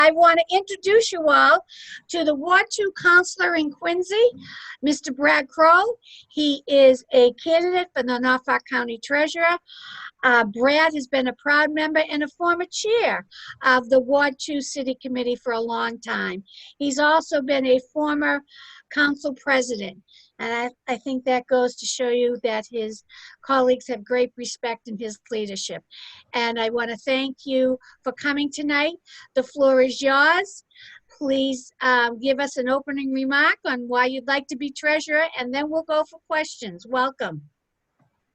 I want to introduce you all to the Ward 2 Councillor in Quincy, Mr. Brad Croall. He is a candidate for the Norfolk County Treasurer. Brad has been a proud member and a former chair of the Ward 2 City Committee for a long time. He's also been a former council president. And I think that goes to show you that his colleagues have great respect in his leadership. And I want to thank you for coming tonight. The floor is yours. Please give us an opening remark on why you'd like to be treasurer, and then we'll go for questions. Welcome.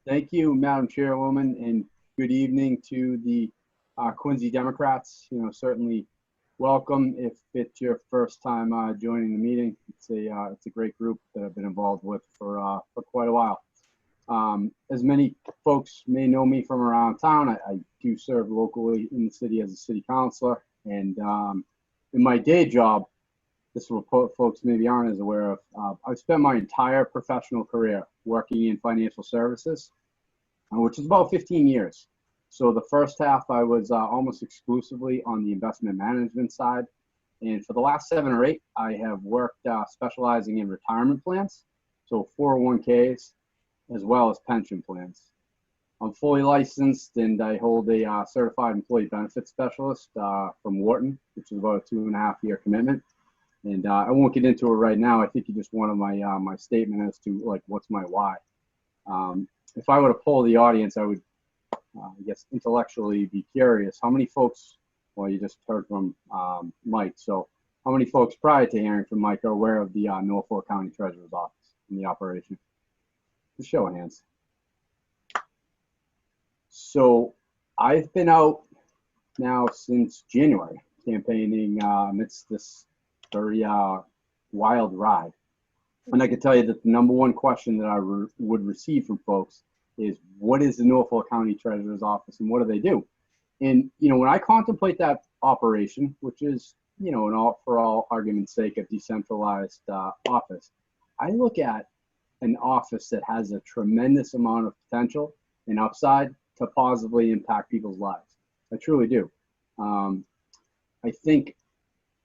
Thank you, Madam Chairwoman, and good evening to the Quincy Democrats. Certainly welcome if it's your first time joining the meeting. It's a great group that I've been involved with for quite a while. As many folks may know me from around town, I do serve locally in the city as a city councilor, and in my day job, this is what folks maybe aren't as aware of, I've spent my entire professional career working in financial services, which is about 15 years. So the first half, I was almost exclusively on the investment management side. And for the last 7 or 8, I have worked specializing in retirement plans, so 401ks, as well as pension plans. I'm fully licensed, and I hold a certified employee benefits specialist from Wharton, which is about a 2.5-year commitment. And I won't get into it right now. I think you just wanted my statement as to like what's my why. If I were to poll the audience, I would, I guess, intellectually be curious. How many folks? Well, you just heard from Mike. So, how many folks prior to hearing from Mike are aware of the Norfolk County Treasurer's office and the operation? Just show of hands. So, I've been out now since January campaigning amidst this very wild ride. And I can tell you that the number one question that I would receive from folks is, what is the Norfolk County Treasurer's office and what do they do? And, when I contemplate that operation, which is, for all argument's sake, a decentralized office, I look at an office that has a tremendous amount of potential and upside to positively impact people's lives. I truly do. I think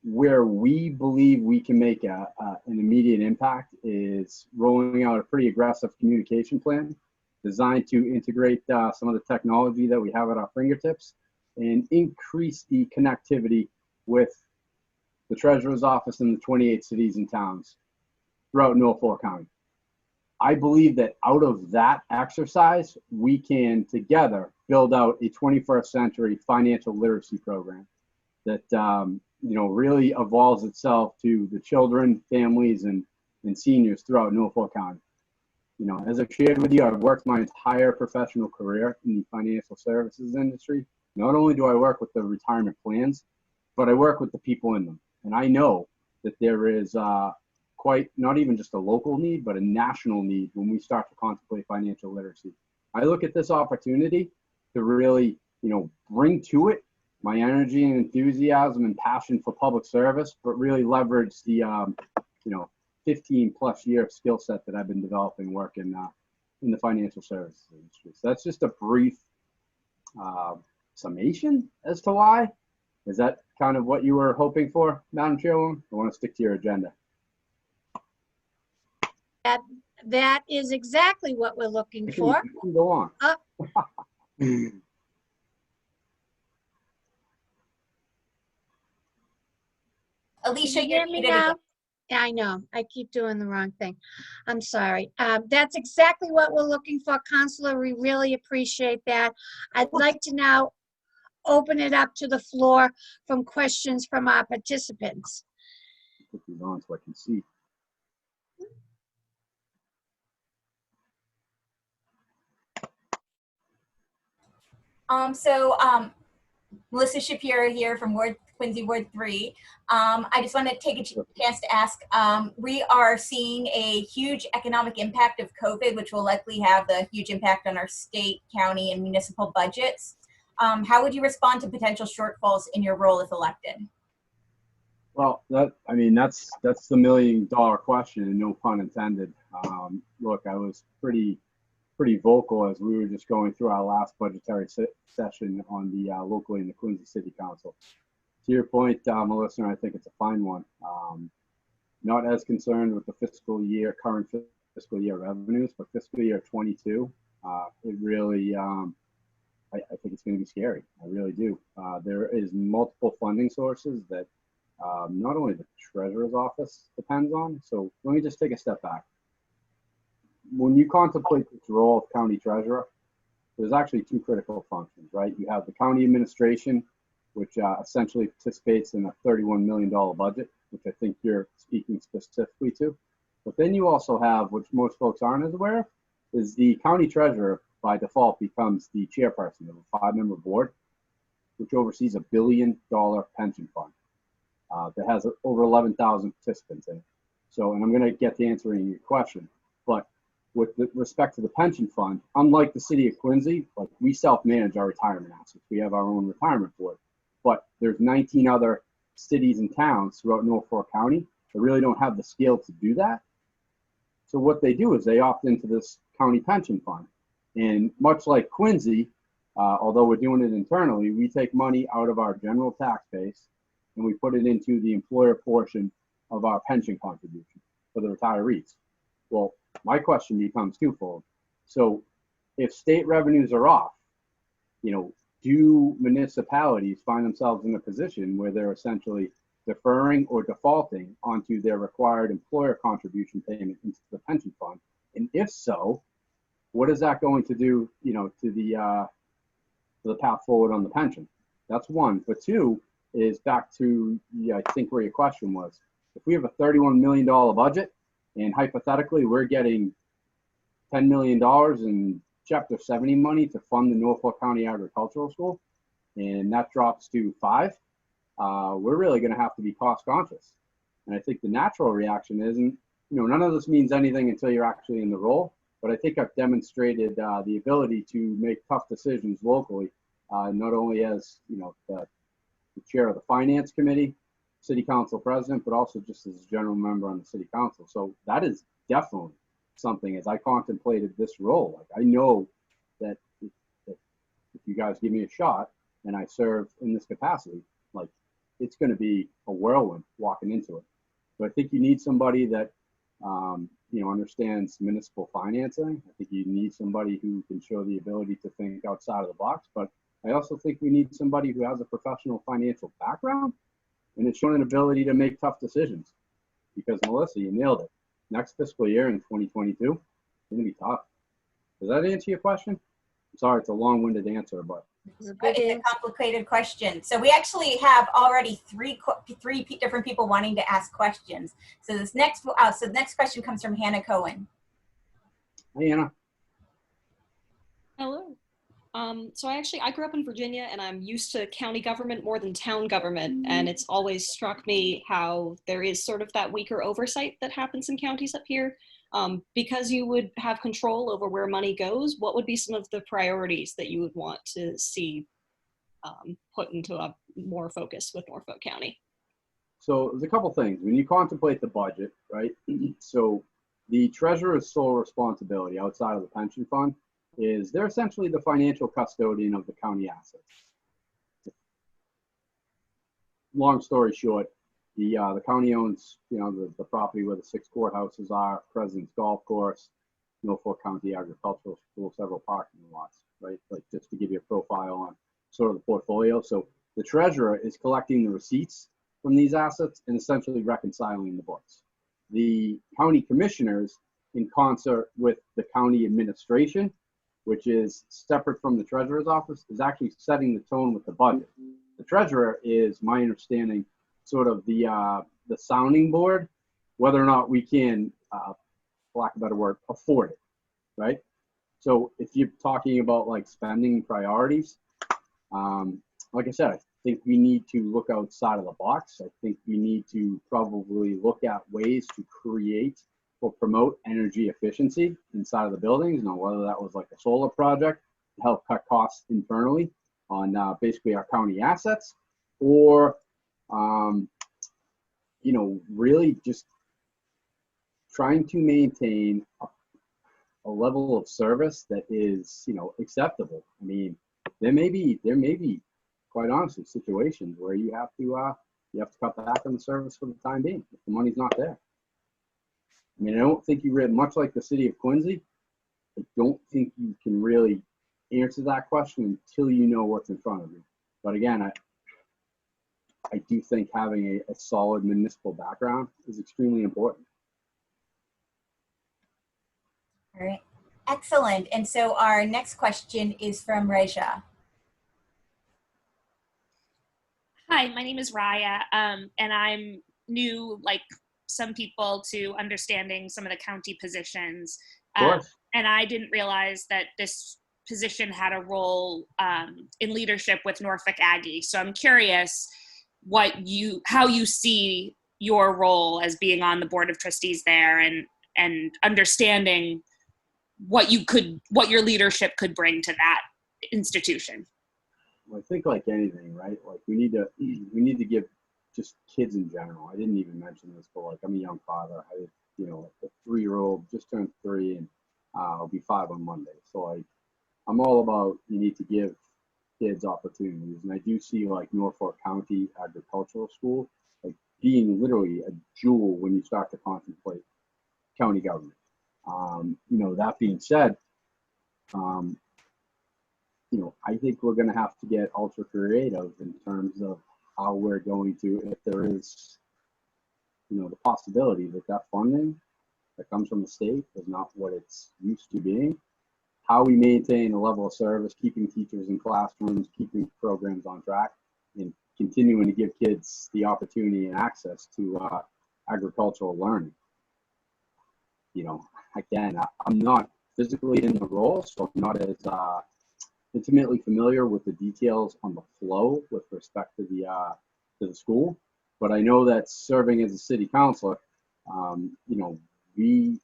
where we believe we can make an immediate impact is rolling out a pretty aggressive communication plan designed to integrate some of the technology that we have at our fingertips and increase the connectivity with the Treasurer's office in the 28 cities and towns throughout Norfolk County. I believe that out of that exercise, we can together build out a 21st century financial literacy program that really evolves itself to the children, families, and seniors throughout Norfolk County. As I've shared with you, I've worked my entire professional career in the financial services industry. Not only do I work with the retirement plans, but I work with the people in them. And I know that there is quite, not even just a local need, but a national need when we start to contemplate financial literacy. I look at this opportunity to really, bring to it my energy and enthusiasm and passion for public service, but really leverage the, 15+ year skill set that I've been developing working in the financial services industry. So that's just a brief summation as to why. Is that kind of what you were hoping for, Madam Chairwoman? I want to stick to your agenda. That is exactly what we're looking for. You can go on. Alicia, you hear me now? Yeah, I know. I keep doing the wrong thing. I'm sorry. That's exactly what we're looking for, Councillor. We really appreciate that. I'd like to now open it up to the floor from questions from our participants. Put these on so I can see. Melissa Shapiro here from Quincy Ward 3. I just want to take a chance to ask, we are seeing a huge economic impact of COVID, which will likely have a huge impact on our state, county, and municipal budgets. How would you respond to potential shortfalls in your role if elected? Well, that's the $1 million question, and no pun intended. Look, I was pretty vocal as we were just going through our last budgetary session on the locally in the Quincy City Council. your point, Melissa, and I think it's a fine one. Not as concerned with the current fiscal year revenues, but fiscal year 22, it really, I think it's going to be scary. I really do. There is multiple funding sources that not only the treasurer's office depends on. So let me just take a step back. When you contemplate this role of county treasurer, there's actually two critical functions, right? You have the county administration, which essentially participates in a $31 million budget, which I think you're speaking specifically to. But then you also have, which most folks aren't as aware of, is the county treasurer by default becomes the chairperson of a 5-member board, which oversees $1 billion pension fund that has over 11,000 participants in it. So, and I'm going to get to answering your question, but with respect to the pension fund, unlike the city of Quincy, like we self-manage our retirement assets. We have our own retirement board, but there's 19 other cities and towns throughout Norfolk County that really don't have the scale to do that. So what they do is they opt into this county pension fund. And much like Quincy, although we're doing it internally, we take money out of our general tax base and we put it into the employer portion of our pension contribution for the retirees. Well, my question becomes twofold. So if state revenues are off, do municipalities find themselves in a position where they're essentially deferring or defaulting onto their required employer contribution payment into the pension fund? And if so, what is that going to do, to the path forward on the pension? That's one. But two is back to, I think where your question was. If we have a $31 million budget, and hypothetically we're getting $10 million in Chapter 70 money to fund the Norfolk County Agricultural School, and that drops to 5, we're really going to have to be cost conscious. And I think the natural reaction isn't, none of this means anything until you're actually in the role. But I think I've demonstrated the ability to make tough decisions locally, not only as the chair of the finance committee, city council president, but also just as a general member on the city council. So that is definitely something, as I contemplated this role, like I know that if you guys give me a shot and I serve in this capacity, like it's going to be a whirlwind walking into it. So I think you need somebody that understands municipal financing. I think you need somebody who can show the ability to think outside of the box. But I also think we need somebody who has a professional financial background and has shown an ability to make tough decisions. Because Melissa, you nailed it. Next fiscal year in 2022, it's going to be tough. Does that answer your question? I'm sorry, it's a long-winded answer, but it's a complicated question. So we actually have already three different people wanting to ask questions. So the next question comes from Hannah Cohen. Hi, Hannah. Hello. So I grew up in Virginia, and I'm used to county government more than town government. And it's always struck me how there is sort of that weaker oversight that happens in counties up here. Because you would have control over where money goes, what would be some of the priorities that you would want to see put into a more focus with Norfolk County? So there's a couple things. When you contemplate the budget, right? So the treasurer's sole responsibility outside of the pension fund is they're essentially the financial custodian of the county assets. Long story short, the county owns, the property where the 6 courthouses are, President's Golf Course, Norfolk County Agricultural School, several parking lots, right? Like just to give you a profile on sort of the portfolio. So the treasurer is collecting the receipts from these assets and essentially reconciling the books. The county commissioners, in concert with the county administration, which is separate from the treasurer's office, is actually setting the tone with the budget. The treasurer is, my understanding, sort of the sounding board, whether or not we can, for lack of a better word, afford it, right? So if you're talking about like spending priorities, like I said, I think we need to look outside of the box. I think we need to probably look at ways to create or promote energy efficiency inside of the buildings, whether that was like a solar project to help cut costs internally on basically our county assets, or really just trying to maintain a level of service that is, acceptable. I mean, there may be, quite honestly, situations where you have to cut back on the service for the time being if the money's not there. I mean, I don't think you read much like the city of Quincy. I don't think you can really answer that question until you know what's in front of you. But again, I do think having a solid municipal background is extremely important. All right, excellent. And so our next question is from Reja. Hi, my name is Raya, and I'm new, like some people, to understanding some of the county positions. Of course. And I didn't realize that this position had a role in leadership with Norfolk Aggie. So I'm curious how you see your role as being on the board of trustees there, and understanding what your leadership could bring to that institution. Well, I think like anything, right? Like we need to give just kids in general. I didn't even mention this, but like I'm a young father. I, a 3-year-old just turned 3, and I'll be 5 on Monday. So like I'm all about you need to give kids opportunities, and I do see like Norfolk County Agricultural School like being literally a jewel when you start to contemplate county government. That being said, I think we're going to have to get ultra creative in terms of how we're going to, if there is, the possibility that funding that comes from the state is not what it's used to being, how we maintain a level of service, keeping teachers in classrooms, keeping programs on track, and continuing to give kids the opportunity and access to agricultural learning. Again, I'm not physically in the role, so I'm not as intimately familiar with the details on the flow with respect to the school, but I know that serving as a city councilor, we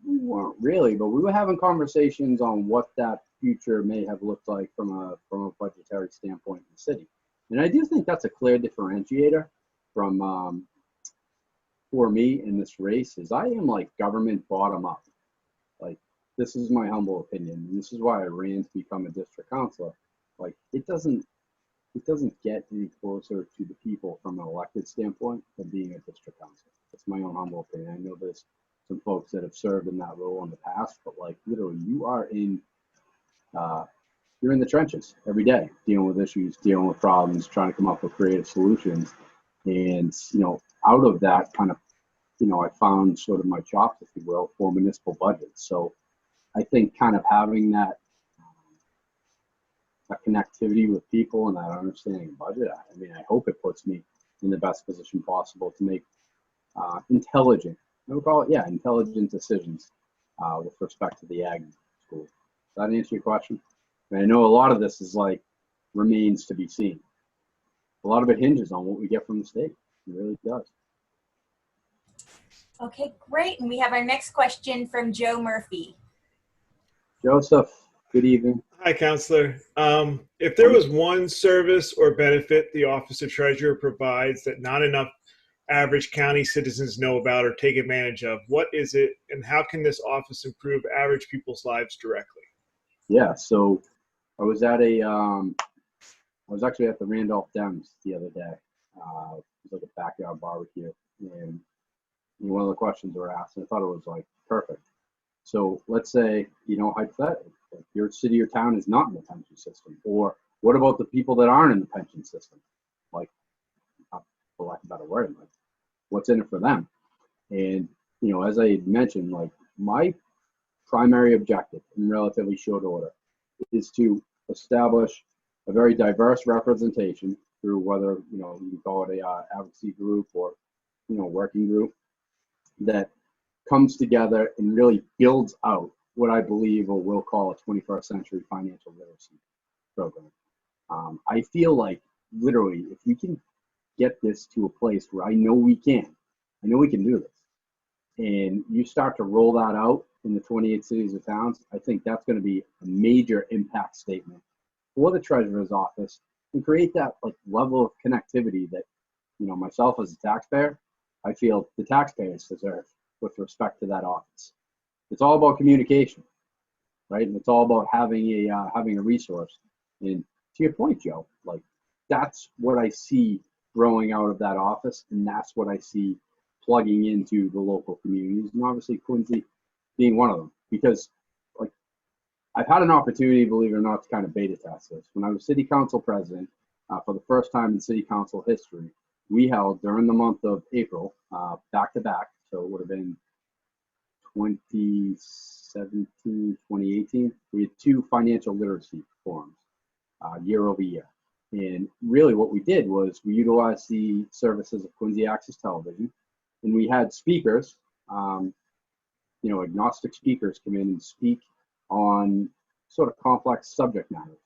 weren't really, but we were having conversations on what that future may have looked like from a budgetary standpoint in the city, and I do think that's a clear differentiator from for me in this race. Is I am like government bottom up. Like, this is my humble opinion, and this is why I ran to become a district councilor. Like, it doesn't get any closer to the people from an elected standpoint than being a district councilor. That's my own humble opinion. I know there's some folks that have served in that role in the past, but like literally you're in the trenches every day, dealing with issues, dealing with problems, trying to come up with creative solutions. And, out of that kind of, I found sort of my chops, if you will, for municipal budgets. So I think kind of having that connectivity with people and that understanding of budget, I hope it puts me in the best position possible to make intelligent decisions with respect to the ag school. Does that answer your question? I know a lot of this is like remains to be seen. A lot of it hinges on what we get from the state. It really does. Okay, great. And we have our next question from Joe Murphy. Joseph, good evening. Hi, Councillor. If there was one service or benefit the Office of Treasurer provides that not enough average county citizens know about or take advantage of, what is it, and how can this office improve average people's lives directly? Yeah, so I was actually at the Randolph Dems the other day. It was like a backyard barbecue, and one of the questions were asked, and I thought it was like perfect. So let's say, hypothetically, like your city or town is not in the pension system, or what about the people that aren't in the pension system? Like, for lack of a better word, like what's in it for them? And, as I had mentioned, like my primary objective in relatively short order is to establish a very diverse representation through whether, you can call it a advocacy group or, working group that comes together and really builds out what I believe or will call a 21st century financial literacy program. I feel like literally if we can get this to a place where I know we can do this, and you start to roll that out in the 28 cities or towns, I think that's going to be a major impact statement for the treasurer's office and create that like level of connectivity that, myself as a taxpayer, I feel the taxpayers deserve with respect to that office. It's all about communication, right? And it's all about having a resource. And to your point, Joe, like that's what I see growing out of that office, and that's what I see plugging into the local communities, and obviously Quincy being one of them. Because like I've had an opportunity, believe it or not, to kind of beta test this. When I was city council president, for the first time in city council history, we held during the month of April, back to back, so it would have been 2017, 2018, we had 2 financial literacy forums year over year. And really what we did was we utilized the services of Quincy Access Television, and we had speakers, agnostic speakers come in and speak on sort of complex subject matters.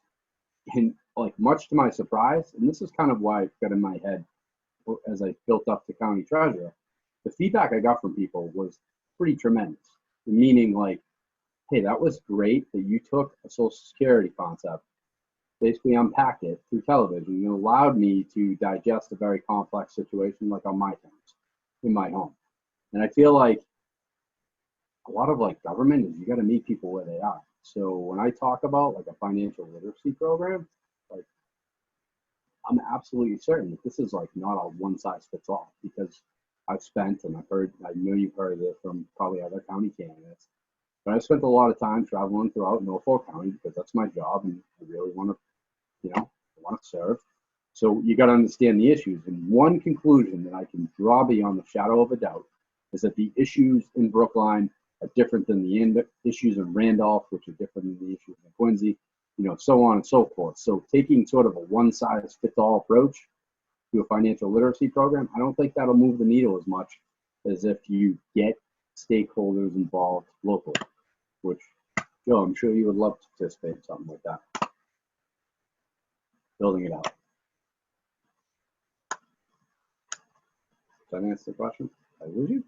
And like much to my surprise, and this is kind of why it got in my head as I built up the county treasurer, the feedback I got from people was pretty tremendous. Meaning like, hey, that was great that you took a social security concept, basically unpacked it through television, and allowed me to digest a very complex situation like on my terms in my home. And I feel like a lot of like government is you got to meet people where they are. So when I talk about like a financial literacy program, like I'm absolutely certain that this is like not a one size fits all, because I've spent, and I know you've heard of it from probably other county candidates, but I've spent a lot of time traveling throughout Norfolk County because that's my job and I really want to, serve. So you got to understand the issues. And one conclusion that I can draw beyond the shadow of a doubt is that the issues in Brookline are different than the issues in Randolph, which are different than the issues in Quincy, so on and so forth. So taking sort of a one size fits all approach to a financial literacy program, I don't think that'll move the needle as much as if you get stakeholders involved locally, which, Joe, I'm sure you would love to participate in something like that. Building it out. Did I answer the question? Did I lose you?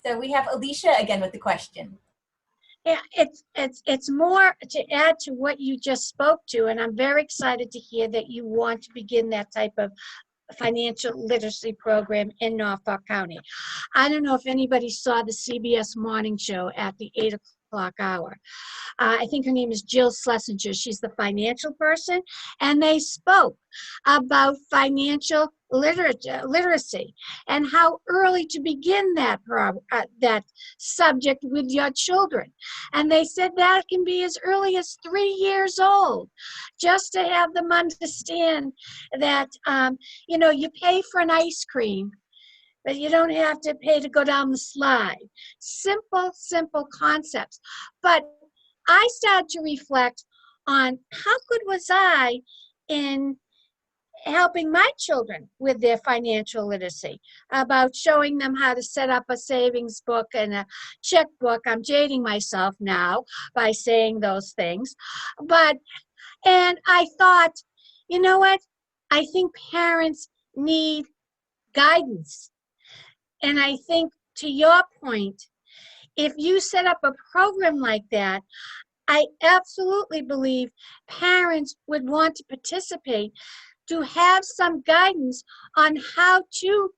So we have Alicia again with the question. Yeah, it's more to add to what you just spoke to, and I'm very excited to hear that you want to begin that type of financial literacy program in Norfolk County. I don't know if anybody saw the CBS morning show at the 8 o'clock hour. I think her name is Jill Schlesinger. She's the financial person, and they spoke about financial literacy and how early to begin that subject with your children. And they said that can be as early as 3 years old, just to have them understand that you pay for an ice cream, but you don't have to pay to go down the slide. Simple concepts. But I started to reflect on how good was I in helping my children with their financial literacy, about showing them how to set up a savings book and a checkbook. I'm dating myself now by saying those things. And I thought, you know what? I think parents need guidance. And I think, to your point, if you set up a program like that, I absolutely believe parents would want to participate, to have some guidance on how to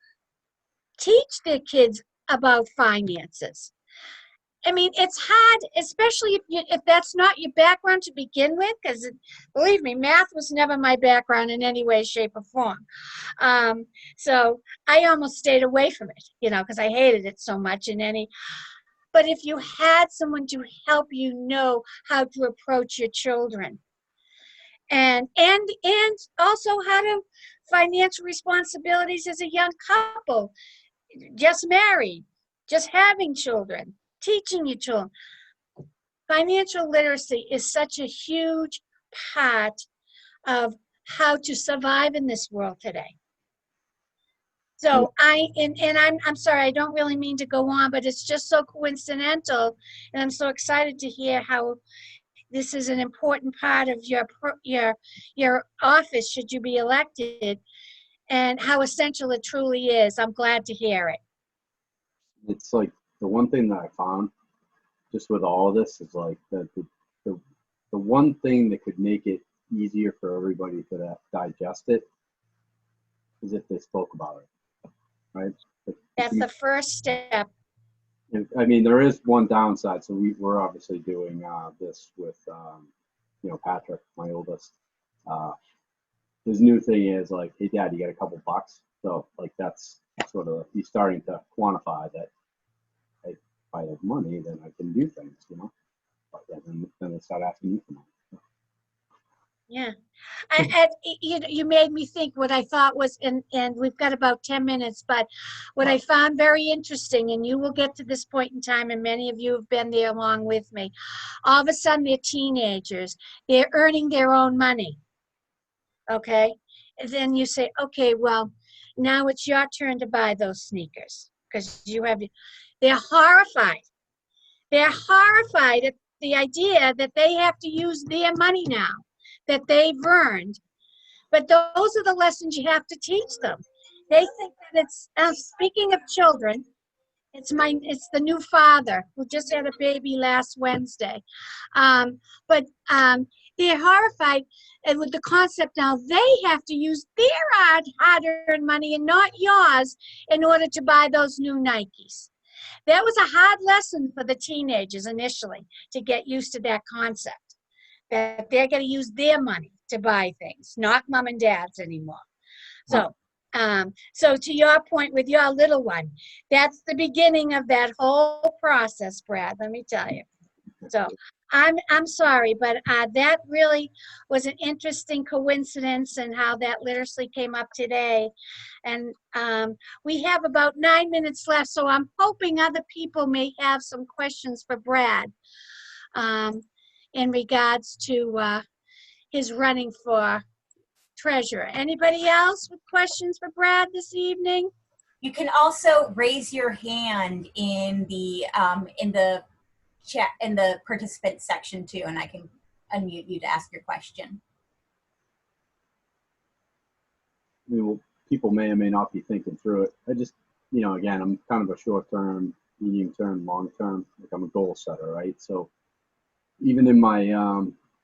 teach their kids about finances. I mean, it's hard, especially if that's not your background to begin with, because believe me, math was never my background in any way, shape, or form. So I almost stayed away from it, because I hated it so much But if you had someone to help you know how to approach your children, and also how to financial responsibilities as a young couple, just married, just having children, teaching your children. Financial literacy is such a huge part of how to survive in this world today. So I'm sorry, I don't really mean to go on, but it's just so coincidental, and I'm so excited to hear how this is an important part of your office should you be elected, and how essential it truly is. I'm glad to hear it. It's like the one thing that I found just with all of this is like the one thing that could make it easier for everybody to digest it is if they spoke about it, right? That's the first step. I mean, there is one downside. So we're obviously doing this with, Patrick, my oldest. His new thing is like, hey, Dad, you got a couple bucks. So like that's sort of, he's starting to quantify that. If I have money, then I can do things, But then they start asking you for money. Yeah. You made me think what I thought was, and we've got about 10 minutes, but what I found very interesting, and you will get to this point in time, and many of you have been there along with me. All of a sudden, they're teenagers. They're earning their own money. Okay? And then you say, okay, well, now it's your turn to buy those sneakers because they're horrified. They're horrified at the idea that they have to use their money now that they've earned. But those are the lessons you have to teach them. They think that it's, speaking of children, it's the new father who just had a baby last Wednesday. But they're horrified with the concept now they have to use their hard-earned money and not yours in order to buy those new Nikes. That was a hard lesson for the teenagers initially to get used to that concept, that they're going to use their money to buy things, not mom and dad's anymore. So, so to your point with your little one, that's the beginning of that whole process, Brad, let me tell you. So I'm sorry, but that really was an interesting coincidence and how that literacy came up today. And we have about 9 minutes left, so I'm hoping other people may have some questions for Brad in regards to his running for treasurer. Anybody else with questions for Brad this evening? You can also raise your hand in the chat, in the participant section too, and I can unmute you to ask your question. People may or may not be thinking through it. I just, again, I'm kind of a short-term, medium-term, long-term, like I'm a goal setter, right? So even in my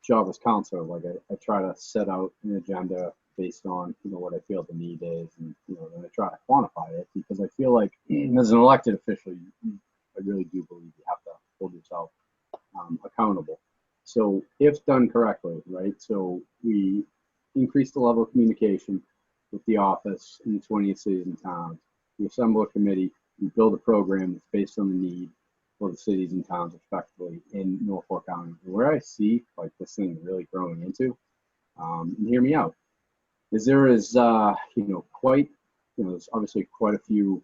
job as counselor, like I try to set out an agenda based on, what I feel the need is, and, then I try to quantify it, because I feel like as an elected official, I really do believe you have to hold yourself accountable. So if done correctly, right? So we increase the level of communication with the office in the 20th cities and towns. We assemble a committee, we build a program that's based on the need for the cities and towns respectively in Norfolk County. Where I see like this thing really growing into, and hear me out, is there is quite, there's obviously quite a few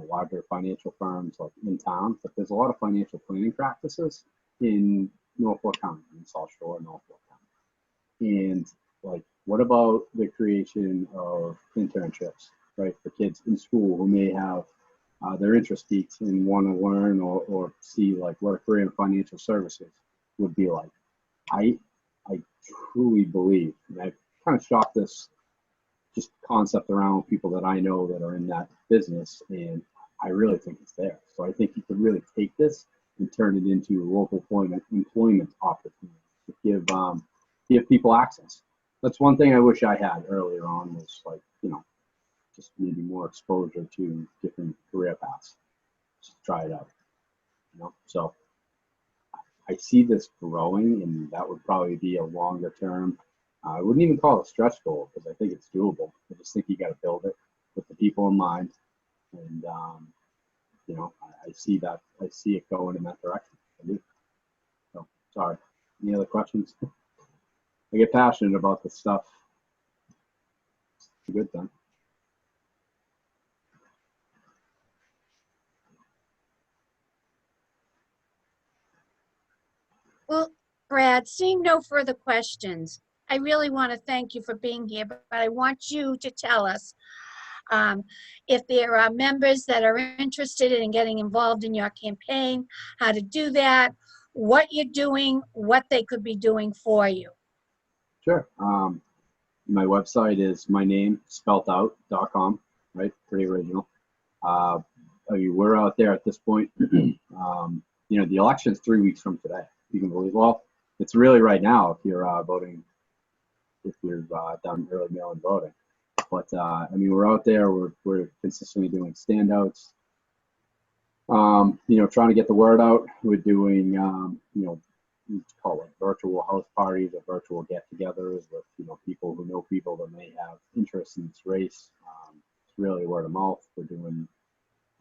larger financial firms like in town, but there's a lot of financial planning practices in Norfolk County, in South Shore, Norfolk County. And like, what about the creation of internships, right, for kids in school who may have their interest peaked and want to learn or see like what a career in financial services would be like. I truly believe, and I've kind of shopped this just concept around people that I know that are in that business, and I really think it's there. So I think you could really take this and turn it into local employment opportunities to give people access. That's one thing I wish I had earlier on, was like, just maybe more exposure to different career paths. Just try it out, So I see this growing, and that would probably be a longer term. I wouldn't even call it a stretch goal, because I think it's doable. I just think you got to build it with the people in mind, and I see that. I see it going in that direction. I do. So sorry. Any other questions? I get passionate about this stuff. It's a good thing. Well, Brad, seeing no further questions, I really want to thank you for being here, but I want you to tell us if there are members that are interested in getting involved in your campaign, how to do that, what you're doing, what they could be doing for you. Sure. My website is mynamespeltout.com, right? Pretty original. We're out there at this point. The election's 3 weeks from today. You can believe. Well, it's really right now if you're voting, if you're done early mail-in voting. But we're out there. We're consistently doing standouts. Trying to get the word out. We're doing, we call it virtual house parties or virtual get-togethers with, people who know people that may have interest in this race. It's really word of mouth. We're doing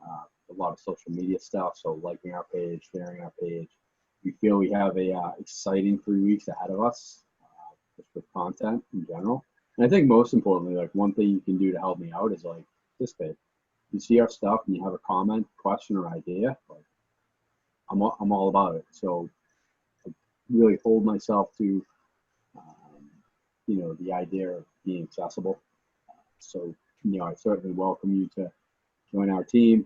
a lot of social media stuff, so liking our page, sharing our page. We feel we have a exciting 3 weeks ahead of us, just with content in general. And I think most importantly, like one thing you can do to help me out is like participate. You see our stuff and you have a comment, question, or idea, like I'm all about it. So I really hold myself to, the idea of being accessible. So, I certainly welcome you to join our team,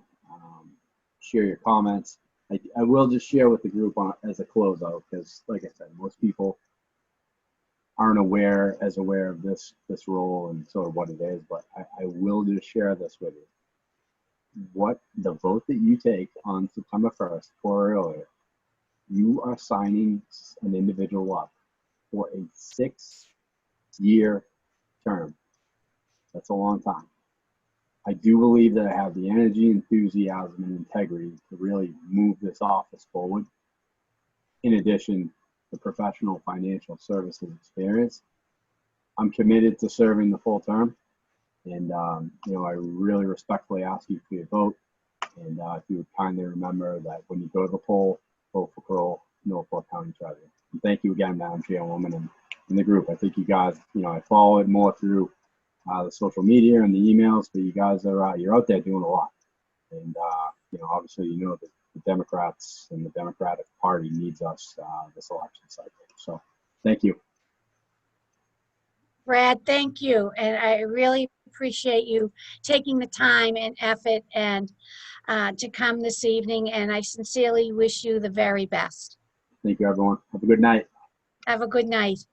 share your comments. I will just share with the group as a closeout, because like I said, most people aren't aware of this role and sort of what it is, but I will just share this with you. What the vote that you take on September 1st or earlier, you are signing an individual up for a 6-year term. That's a long time. I do believe that I have the energy, enthusiasm, and integrity to really move this office forward. In addition, the professional financial services experience. I'm committed to serving the full term. And, I really respectfully ask you for your vote. And if you would kindly remember that when you go to the poll, vote for Croall, Norfolk County Treasurer. And thank you again, Madam Chairwoman, and the group. I think you guys, I follow it more through the social media and the emails, but you guys are, you're out there doing a lot. And, obviously, the Democrats and the Democratic Party needs us this election cycle. So thank you. Brad, thank you. And I really appreciate you taking the time and effort and to come this evening. And I sincerely wish you the very best. Thank you, everyone. Have a good night. Have a good night.